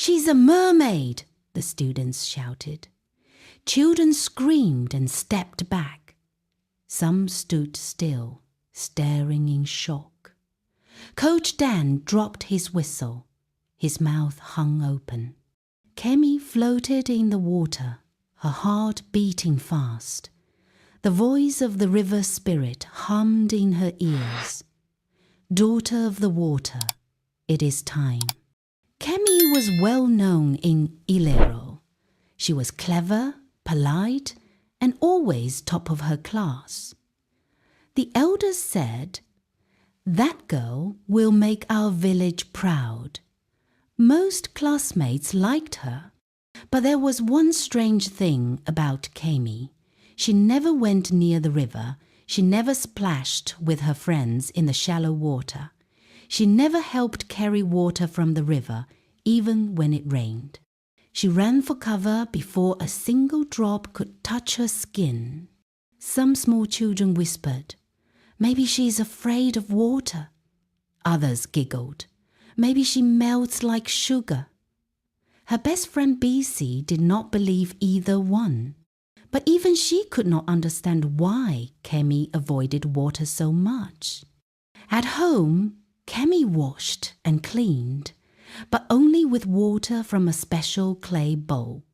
"She's a mermaid!" the students shouted. Children screamed and stepped back. Some stood still, staring in shock. Coach Dan dropped his whistle. His mouth hung open. Kemi floated in the water, her heart beating fast. The voice of the river spirit hummed in her ears. "Daughter of the water, it is time." Kemi was well known in Ilero. She was clever, polite, and always top of her class. The elders said, "That girl will make our village proud." Most classmates liked her, but there was one strange thing about Kemi. She never went near the river. She never splashed with her friends in the shallow water. She never helped carry water from the river, even when it rained. She ran for cover before a single drop could touch her skin. Some small children whispered, "Maybe she's afraid of water." Others giggled, "Maybe she melts like sugar." Her best friend BC did not believe either one. But even she could not understand why Kemi avoided water so much. At home, Kemi washed and cleaned, but only with water from a special clay bowl.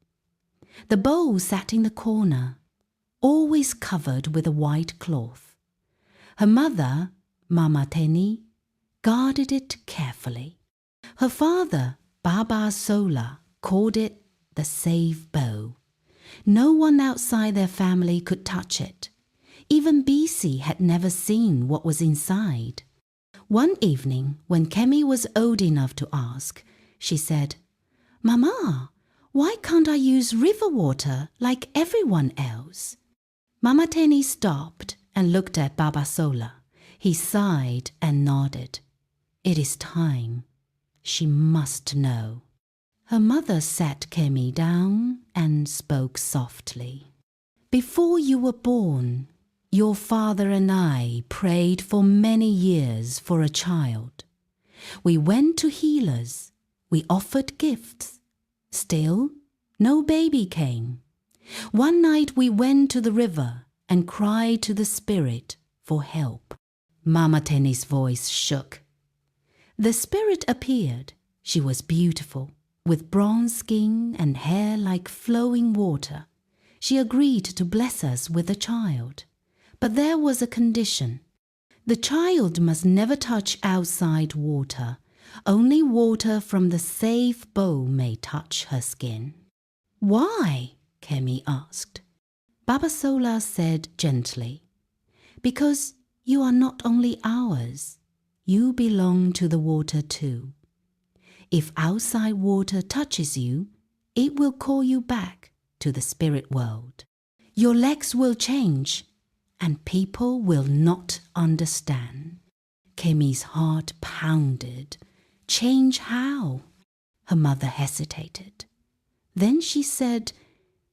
The bowl sat in the corner, always covered with a white cloth. Her mother, Mama Teni, guarded it carefully. Her father, Baba Sola, called it the safe bowl. No one outside their family could touch it. Even BC had never seen what was inside. One evening, when Kemi was old enough to ask, she said, "Mama, why can't I use river water like everyone else?" Mama Teni stopped and looked at Baba Sola. He sighed and nodded. It is time. She must know. Her mother sat Kemi down and spoke softly. "Before you were born, your father and I prayed for many years for a child. We went to healers. We offered gifts. Still, no baby came. One night we went to the river and cried to the spirit for help." Mama Teni's voice shook. The spirit appeared. She was beautiful, with bronze skin and hair like flowing water. She agreed to bless us with a child. But there was a condition. The child must never touch outside water. Only water from the safe bowl may touch her skin. "Why?" Kemi asked. Baba Sola said gently, "Because you are not only ours, you belong to the water too. If outside water touches you, it will call you back to the spirit world. Your legs will change, and people will not understand." Kemi's heart pounded. "Change how?" Her mother hesitated. Then she said,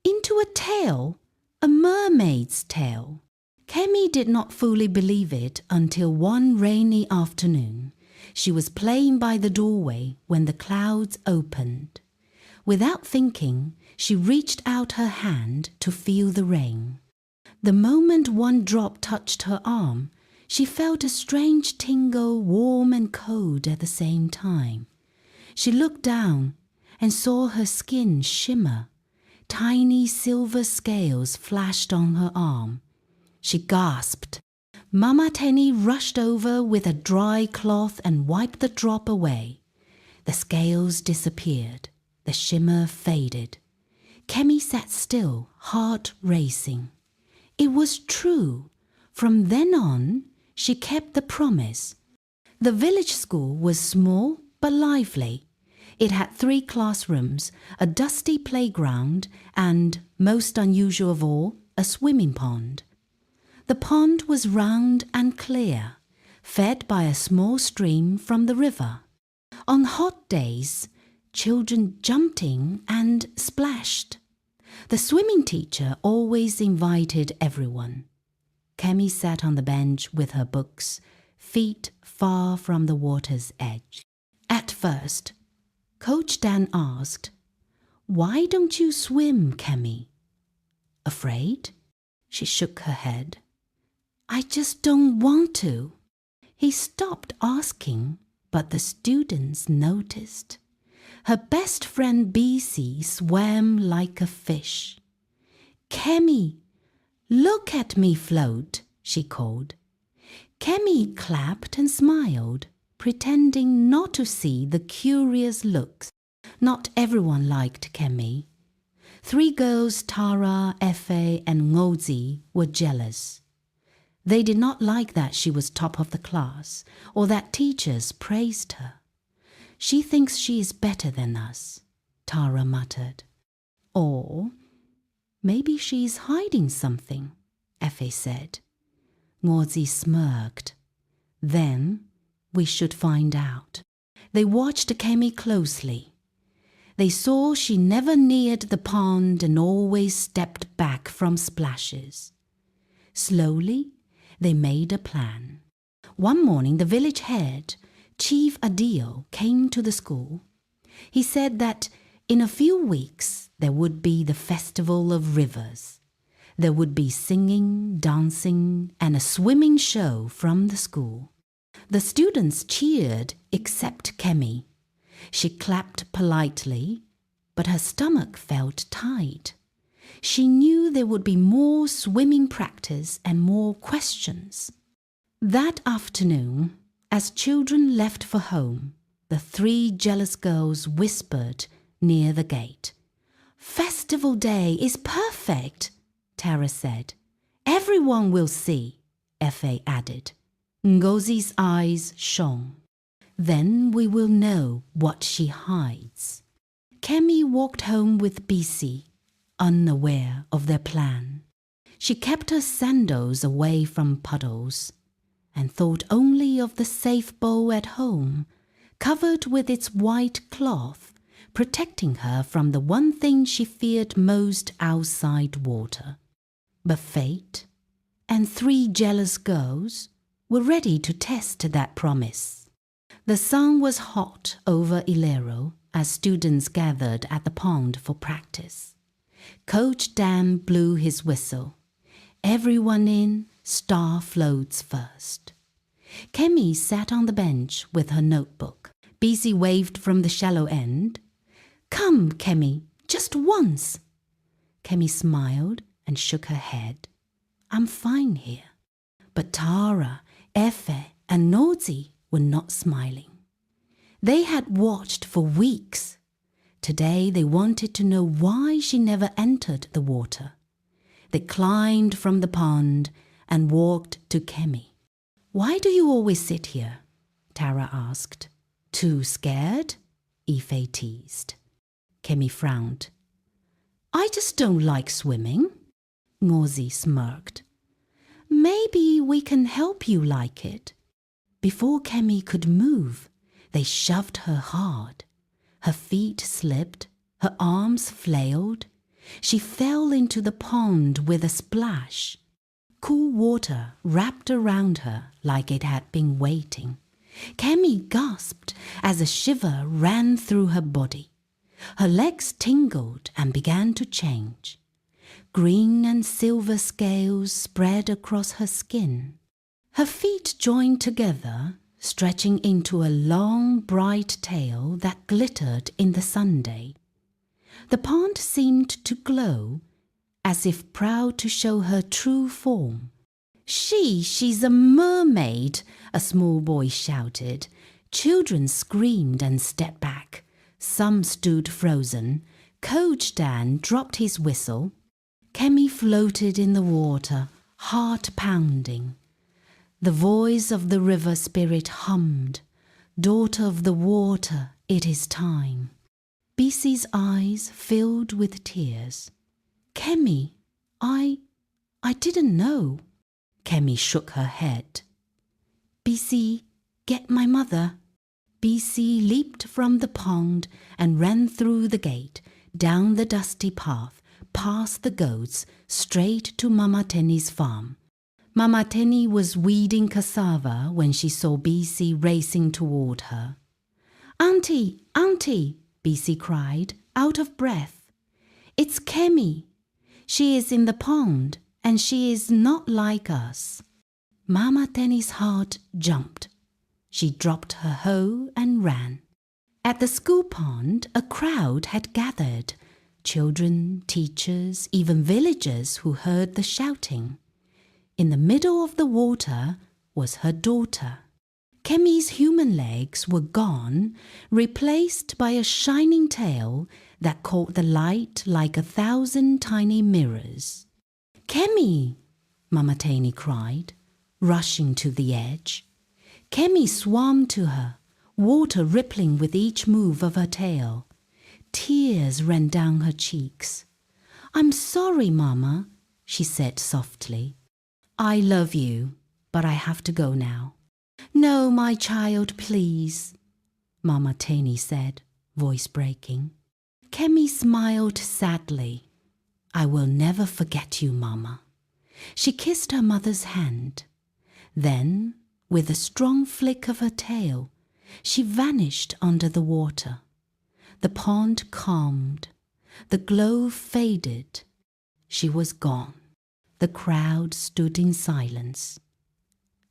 "Into a tale, a mermaid's tale." Kemi did not fully believe it until one rainy afternoon. She was playing by the doorway when the clouds opened. Without thinking, she reached out her hand to feel the rain. The moment one drop touched her arm, she felt a strange tingle, warm and cold at the same time. She looked down and saw her skin shimmer. Tiny silver scales flashed on her arm. She gasped. Mama Teni rushed over with a dry cloth and wiped the drop away. The scales disappeared. The shimmer faded. Kemi sat still, heart racing. It was true. From then on, she kept the promise. The village school was small but lively. It had 3 classrooms, a dusty playground, and, most unusual of all, a swimming pond. The pond was round and clear, fed by a small stream from the river. On hot days, children jumped in and splashed. The swimming teacher always invited everyone. Kemi sat on the bench with her books, feet far from the water's edge. At first, Coach Dan asked, "Why don't you swim, Kemi?" "Afraid?" She shook her head. "I just don't want to." He stopped asking, but the students noticed. Her best friend BC swam like a fish. "Kemi, look at me float," she called. Kemi clapped and smiled, pretending not to see the curious looks. Not everyone liked Kemi. 3 girls, Tara, Efe, and Ngozi, were jealous. They did not like that she was top of the class or that teachers praised her. "She thinks she is better than us," Tara muttered. "Or maybe she is hiding something," Efe said. Ngozi smirked. "Then we should find out." They watched Kemi closely. They saw she never neared the pond and always stepped back from splashes. Slowly, they made a plan. One morning, the village head, Chief Adil, came to the school. He said that in a few weeks there would be the Festival of Rivers. There would be singing, dancing, and a swimming show from the school. The students cheered except Kemi. She clapped politely, but her stomach felt tight. She knew there would be more swimming practice and more questions. That afternoon, as children left for home, the 3 jealous girls whispered near the gate. "Festival day is perfect," Tara said. "Everyone will see," Efe added. Ngozi's eyes shone. "Then we will know what she hides." Kemi walked home with BC, unaware of their plan. She kept her sandals away from puddles and thought only of the safe bowl at home, covered with its white cloth, protecting her from the one thing she feared most outside water. But fate and 3 jealous girls were ready to test that promise. The sun was hot over Ilero as students gathered at the pond for practice. Coach Dan blew his whistle. "Everyone in, star floats first." Kemi sat on the bench with her notebook. BC waved from the shallow end. "Come, Kemi, just once." Kemi smiled and shook her head. "I'm fine here." But Tara, Efe, and Ngozi were not smiling. They had watched for weeks. Today they wanted to know why she never entered the water. They climbed from the pond and walked to Kemi. "Why do you always sit here?" Tara asked. "Too scared?" Efe teased. Kemi frowned. "I just don't like swimming." Ngozi smirked. "Maybe we can help you like it." Before Kemi could move, they shoved her hard. Her feet slipped, her arms flailed. She fell into the pond with a splash. Cool water wrapped around her like it had been waiting. Kemi gasped as a shiver ran through her body. Her legs tingled and began to change. Green and silver scales spread across her skin. Her feet joined together, stretching into a long, bright tail that glittered in the sunday. The pond seemed to glow, as if proud to show her true form. She's a mermaid," a small boy shouted. Children screamed and stepped back. Some stood frozen. Coach Dan dropped his whistle. Kemi floated in the water, heart pounding. The voice of the river spirit hummed, "Daughter of the water, it is time." BC's eyes filled with tears. "Kemi, I didn't know." Kemi shook her head. "BC, get my mother." BC leaped from the pond and ran through the gate, down the dusty path, past the goats, straight to Mama Tenny's farm. Mama Tenny was weeding cassava when she saw BC racing toward her. "Auntie, Auntie!" Bisi cried, out of breath. It's Kemi. She is in the pond, and she is not like us. Mama Tenny's heart jumped. She dropped her hoe and ran. At the school pond, a crowd had gathered. Children, teachers, even villagers who heard the shouting. In the middle of the water was her daughter. Kemi's human legs were gone, replaced by a shining tail that caught the light like 1,000 tiny mirrors. Kemi! Mama Teny cried, rushing to the edge. Kemi swam to her, water rippling with each move of her tail. Tears ran down her cheeks. I'm sorry, Mama, she said softly. I love you, but I have to go now. No, my child, please, Mama Teny said, voice breaking. Kemi smiled sadly. I will never forget you, Mama. She kissed her mother's hand. Then, with a strong flick of her tail, she vanished under the water. The pond calmed. The glow faded. She was gone. The crowd stood in silence.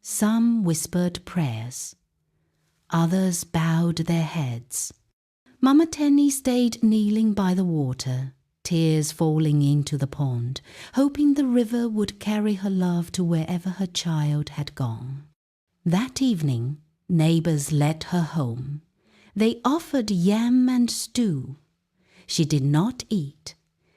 Some whispered prayers. Others bowed their heads. Mama Teny stayed kneeling by the water, tears falling into the pond, hoping the river would carry her love to wherever her child had gone. That evening, neighbors led her home. They offered yam and stew. She did not eat.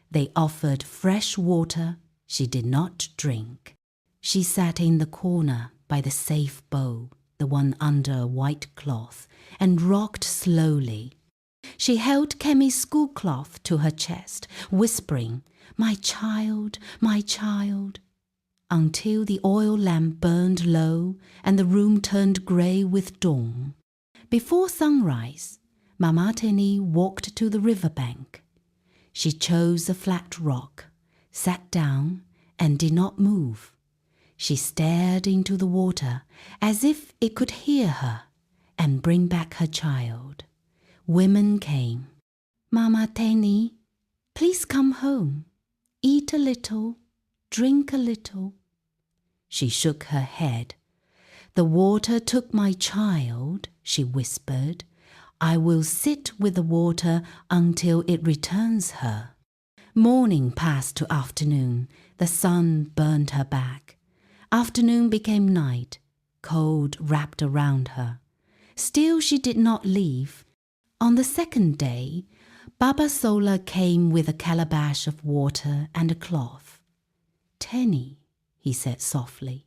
They offered fresh water. She did not drink. She sat in the corner by the safe bowl, the one under a white cloth, and rocked slowly. She held Kemi's school cloth to her chest, whispering, my child, until the oil lamp burned low and the room turned grey with dawn. Before sunrise, Mama Teny walked to the river bank. She chose a flat rock, sat down, and did not move. She stared into the water as if it could hear her and bring back her child. Women came. Mama Teny, please come home. Eat a little, drink a little. She shook her head. The water took my child, she whispered. I will sit with the water until it returns her. Morning passed to afternoon. The sun burned her back. Afternoon became night. Cold wrapped around her. Still she did not leave. On the second day, Baba Sola came with a calabash of water and a cloth. Teny, he said softly,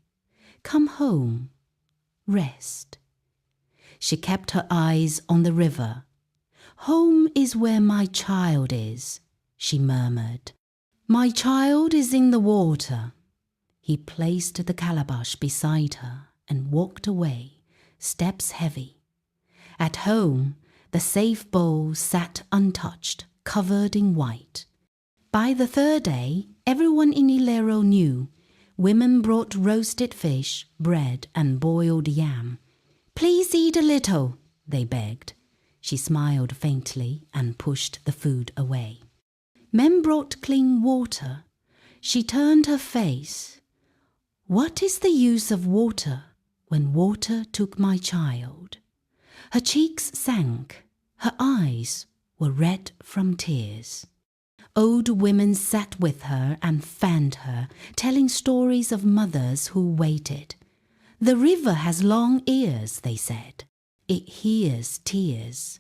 come home. Rest. She kept her eyes on the river. Home is where my child is, she murmured. My child is in the water. He placed the calabash beside her and walked away, steps heavy. At home, the safe bowl sat untouched, covered in white. By the third day, everyone in Ilero knew. Women brought roasted fish, bread, and boiled yam. Please eat a little, they begged. She smiled faintly and pushed the food away. Men brought clean water. She turned her face. What is the use of water when water took my child? Her cheeks sank. Her eyes were red from tears. Old women sat with her and fanned her, telling stories of mothers who waited. The river has long ears, they said. It hears tears.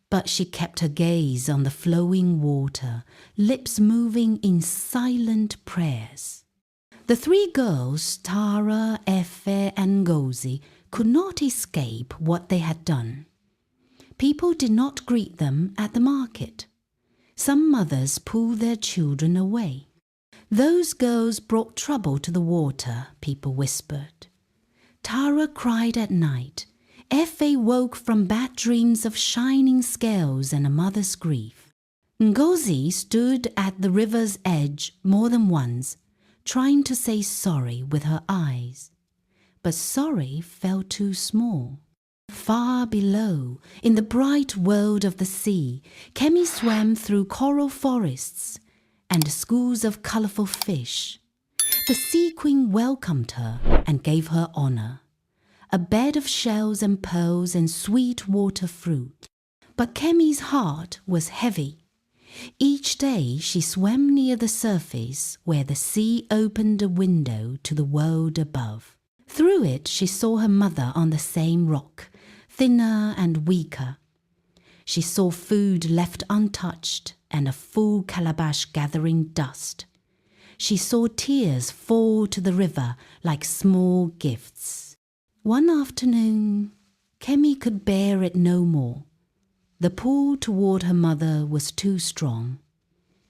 But she kept her gaze on the flowing water, lips moving in silent prayers. The three girls, Tara, Efe, and Ngozi, could not escape what they had done. People did not greet them at the market. Some mothers pulled their children away. Those girls brought trouble to the water, people whispered. Tara cried at night. Efe woke from bad dreams of shining scales and a mother's grief. Ngozi stood at the river's edge more than once, trying to say sorry with her eyes. But sorry felt too small. Far below, in the bright world of the sea, Kemi swam through coral forests and schools of colourful fish. The sea queen welcomed her and gave her honour, a bed of shells and pearls and sweet water fruit. But Kemi's heart was heavy. Each day she swam near the surface where the sea opened a window to the world above. Through it she saw her mother on the same rock, thinner and weaker. She saw food left untouched and a full calabash gathering dust. She saw tears fall to the river like small gifts. One afternoon, Kemi could bear it no more. The pull toward her mother was too strong.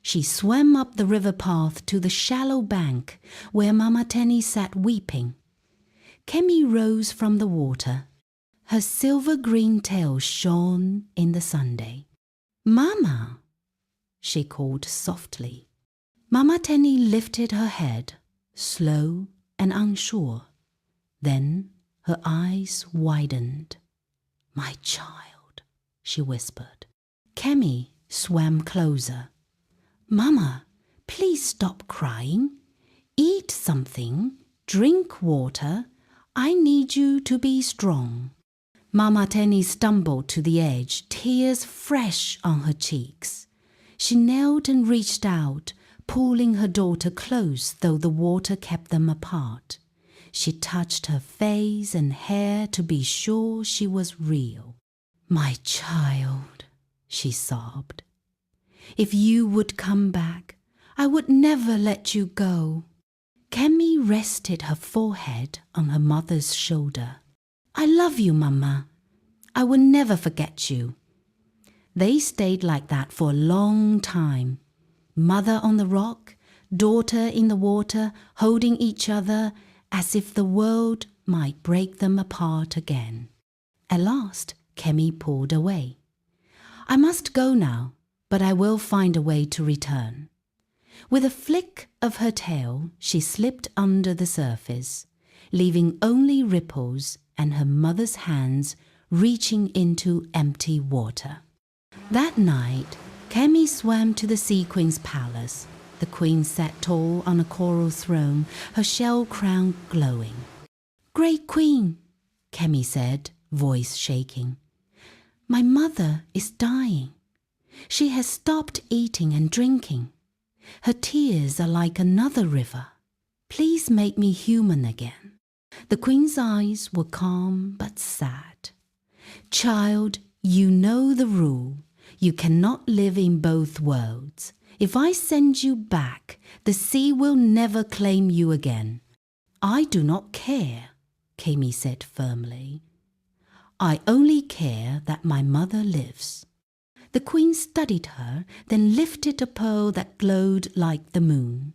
She swam up the river path to the shallow bank where Mama Tenny sat weeping. Kemi rose from the water. Her silver-green tail shone in the sunday. "Mama," she called softly. Mama Tenny lifted her head, slow and unsure. Then her eyes widened. "My child," she whispered. Kemi swam closer. "Mama, please stop crying. Eat something, drink water. I need you to be strong." Mama Tenny stumbled to the edge, tears fresh on her cheeks. She knelt and reached out, pulling her daughter close though the water kept them apart. She touched her face and hair to be sure she was real. "My child," she sobbed. "If you would come back, I would never let you go." Kemi rested her forehead on her mother's shoulder. "I love you, Mama. I will never forget you." They stayed like that for a long time. Mother on the rock, daughter in the water, holding each other as if the world might break them apart again. At last, Kemi pulled away. "I must go now, but I will find a way to return." With a flick of her tail, she slipped under the surface, leaving only ripples and her mother's hands reaching into empty water. That night, Kemi swam to the Sea Queen's palace. The queen sat tall on a coral throne, her shell crown glowing. "Great Queen," Kemi said, voice shaking, "my mother is dying. She has stopped eating and drinking. Her tears are like another river. Please make me human again." The queen's eyes were calm but sad. "Child, you know the rule. You cannot live in both worlds. If I send you back, the sea will never claim you again." "I do not care," Kemi said firmly. "I only care that my mother lives." The queen studied her, then lifted a pearl that glowed like the moon.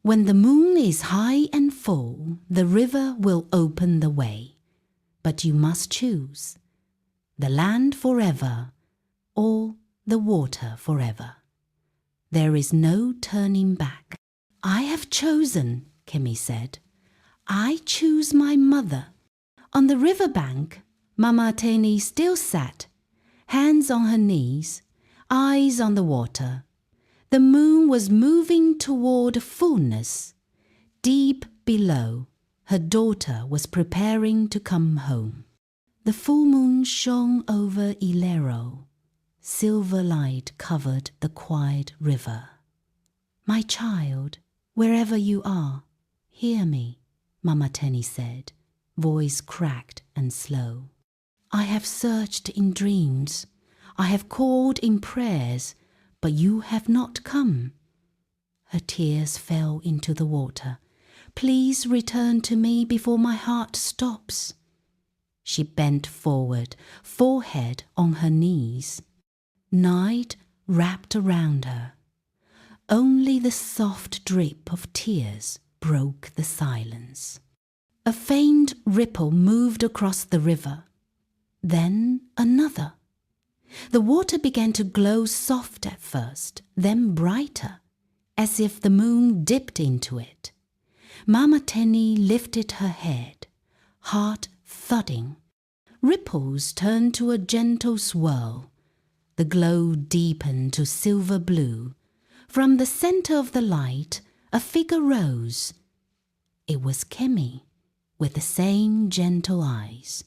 "When the moon is high and full, the river will open the way. But you must choose the land forever or the water forever. There is no turning back." "I have chosen," Kemi said. "I choose my mother." On the riverbank, Mama Tenny still sat, hands on her knees, eyes on the water. The moon was moving toward fullness. Deep below, her daughter was preparing to come home. The full moon shone over Ilero. Silver light covered the quiet river. "My child, wherever you are, hear me," Mama Tenny said, voice cracked and slow. "I have searched in dreams. I have called in prayers, but you have not come." Her tears fell into the water. "Please return to me before my heart stops." She bent forward, forehead on her knees. Night wrapped around her. Only the soft drip of tears broke the silence. A faint ripple moved across the river. Then another. The water began to glow soft at first, then brighter, as if the moon dipped into it. Mama Tenny lifted her head, heart thudding. Ripples turned to a gentle swirl. The glow deepened to silver blue. From the center of the light, a figure rose. It was Kemi, with the same gentle eyes.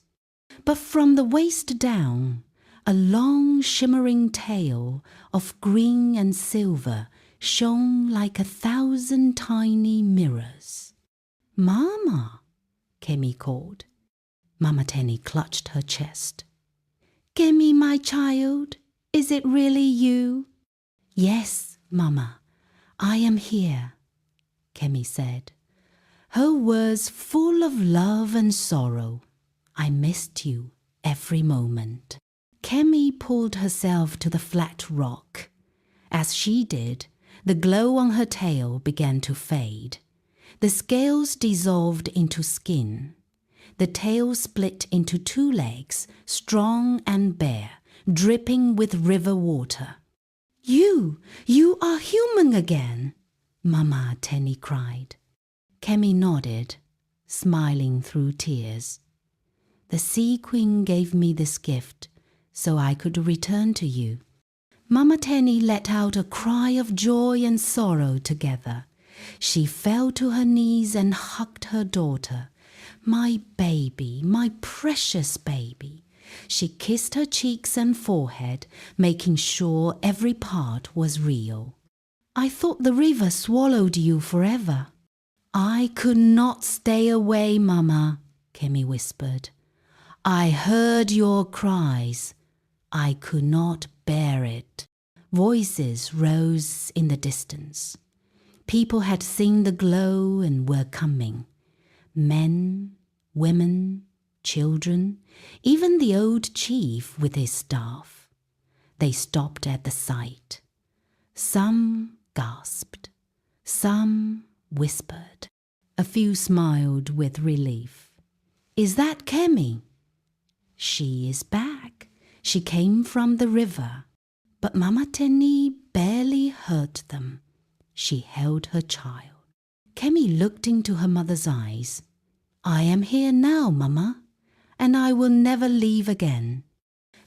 But from the waist down, a long shimmering tail of green and silver shone like 1,000 tiny mirrors. "Mama," Kemi called. Mama Tenny clutched her chest. "Kemi, my child, is it really you?" "Yes, Mama, I am here," Kemi said, her words full of love and sorrow. "I missed you every moment." Kemi pulled herself to the flat rock. As she did, the glow on her tail began to fade. The scales dissolved into skin. The tail split into 2 legs, strong and bare, dripping with river water. You are human again," Mama Tenny cried. Kemi nodded, smiling through tears. "The Sea Queen gave me this gift so I could return to you." Mama Tenny let out a cry of joy and sorrow together. She fell to her knees and hugged her daughter. "My baby, my precious baby." She kissed her cheeks and forehead, making sure every part was real. "I thought the river swallowed you forever." "I could not stay away, Mama," Kemi whispered. "I heard your cries. I could not bear it." Voices rose in the distance. People had seen the glow and were coming. Men, women, children, even the old chief with his staff. They stopped at the sight. Some gasped. Some whispered. A few smiled with relief. "Is that Kemi?" "She is back. She came from the river." But Mama Tenny barely heard them. She held her child. Kemi looked into her mother's eyes. "I am here now, Mama, and I will never leave again."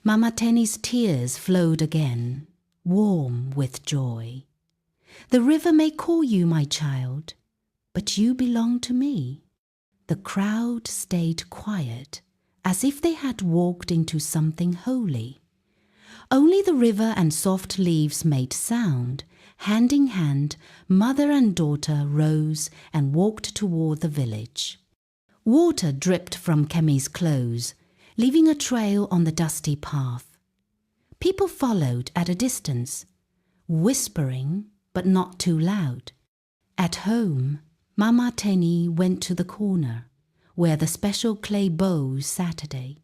Mama Tenny's tears flowed again, warm with joy. "The river may call you, my child, but you belong to me." The crowd stayed quiet, as if they had walked into something holy. Only the river and soft leaves made sound. Hand in hand, mother and daughter rose and walked toward the village. Water dripped from Kemi's clothes, leaving a trail on the dusty path. People followed at a distance, whispering but not too loud. At home, Mama Tenny went to the corner, where the special clay bowl sat today.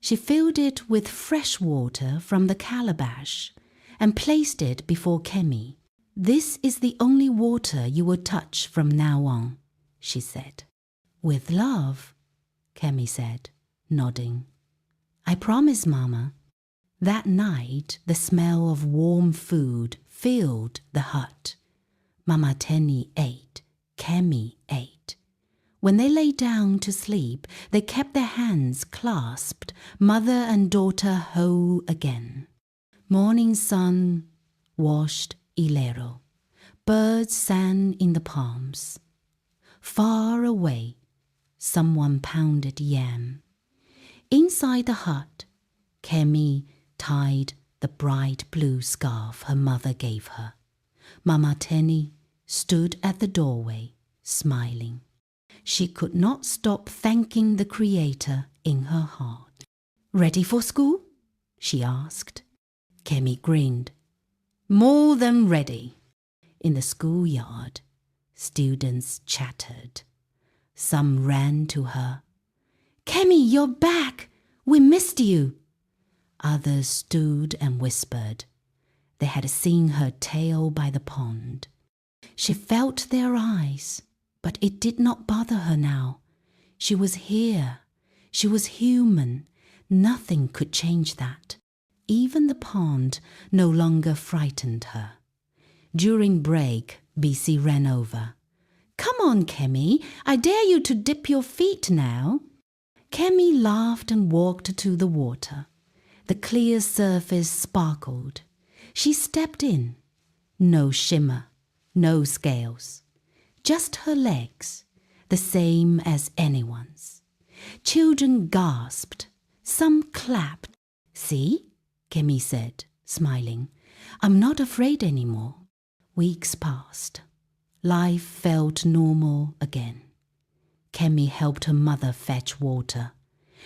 She filled it with fresh water from the calabash and placed it before Kemi. "This is the only water you will touch from now on," she said. "With love," Kemi said, nodding. "I promise, Mama." That night, the smell of warm food filled the hut. Mama Tenny ate. Kemi ate. When they lay down to sleep, they kept their hands clasped, mother and daughter whole again. Morning sun washed Ilero. Birds sang in the palms. Far away, someone pounded yam. Inside the hut, Kemi tied the bright blue scarf her mother gave her. Mama Tenny stood at the doorway, smiling. She could not stop thanking the Creator in her heart. "Ready for school?" she asked. Kemi grinned. "More than ready." In the schoolyard, students chattered. Some ran to her. "Kemi, you're back! We missed you!" Others stood and whispered. They had seen her tail by the pond. She felt their eyes, but it did not bother her now. She was here. She was human. Nothing could change that. Even the pond no longer frightened her. During break, BC ran over. "Come on, Kemi. I dare you to dip your feet now." Kemi laughed and walked to the water. The clear surface sparkled. She stepped in. No shimmer, no scales. Just her legs, the same as anyone's. Children gasped. Some clapped. "See?" Kemi said, smiling. "I'm not afraid anymore." Weeks passed. Life felt normal again. Kemi helped her mother fetch water.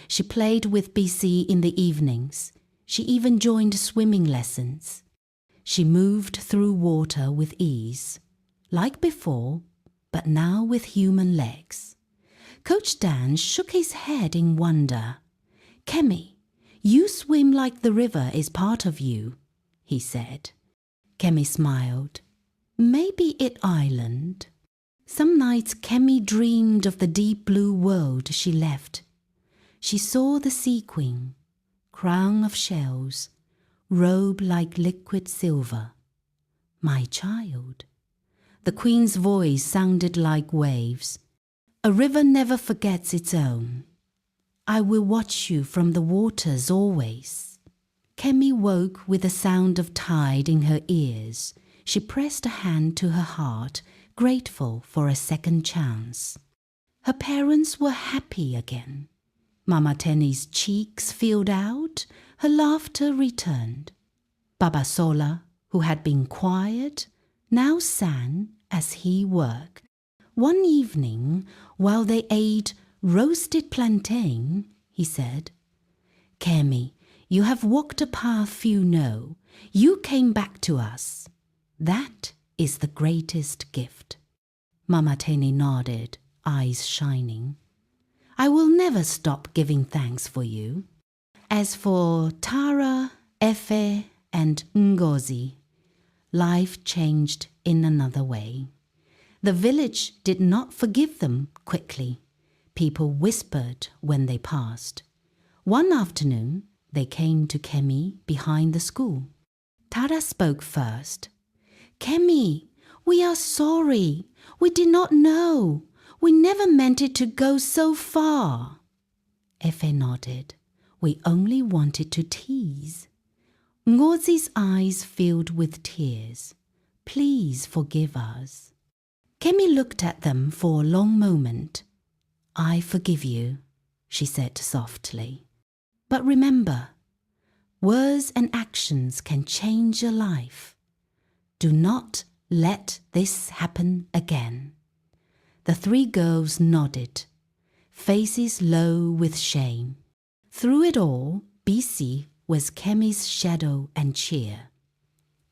She played with BC in the evenings. She even joined swimming lessons. She moved through water with ease, like before, but now with human legs. Coach Dan shook his head in wonder. "Kemi, you swim like the river is part of you," he said. Kemi smiled. "Maybe it island." Some nights Kemi dreamed of the deep blue world she left. She saw the sea queen, crown of shells, robe like liquid silver. "My child." The queen's voice sounded like waves. "A river never forgets its own. I will watch you from the waters always." Kemi woke with the sound of tide in her ears. She pressed a hand to her heart, grateful for a second chance. Her parents were happy again. Mama Tenny's cheeks filled out, her laughter returned. Baba Sola, who had been quiet, now sang as he worked. One evening, while they ate roasted plantain, he said, "Kemi, you have walked a path few know. You came back to us. That is the greatest gift." Mama Tenny nodded, eyes shining. "I will never stop giving thanks for you." As for Tara, Efe, and Ngozi, life changed in another way. The village did not forgive them quickly. People whispered when they passed. One afternoon, they came to Kemi behind the school. Tara spoke first. "Kemi, we are sorry. We did not know. We never meant it to go so far." Efe nodded. "We only wanted to tease." Ngozi's eyes filled with tears. "Please forgive us." Kemi looked at them for a long moment. "I forgive you," she said softly. "But remember, words and actions can change your life. Do not let this happen again." The three girls nodded, faces low with shame. Through it all, BC was Kemi's shadow and cheer.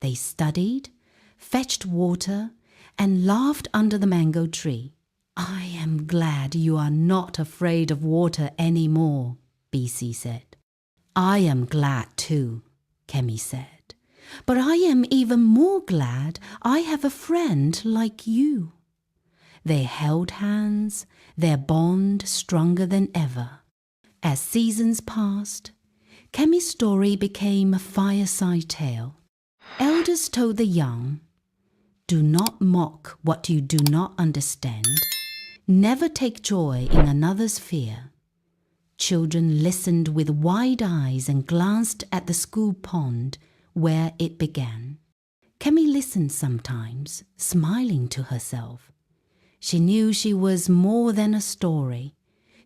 They studied, fetched water, and laughed under the mango tree. "I am glad you are not afraid of water any more," BC said. "I am glad too," Kemi said. "But I am even more glad I have a friend like you." They held hands, their bond stronger than ever. As seasons passed, Kemi's story became a fireside tale. Elders told the young, "Do not mock what you do not understand. Never take joy in another's fear." Children listened with wide eyes and glanced at the school pond where it began. Kemi listened sometimes, smiling to herself. She knew she was more than a story.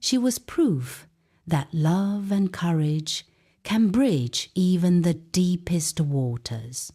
She was proof that love and courage can bridge even the deepest waters.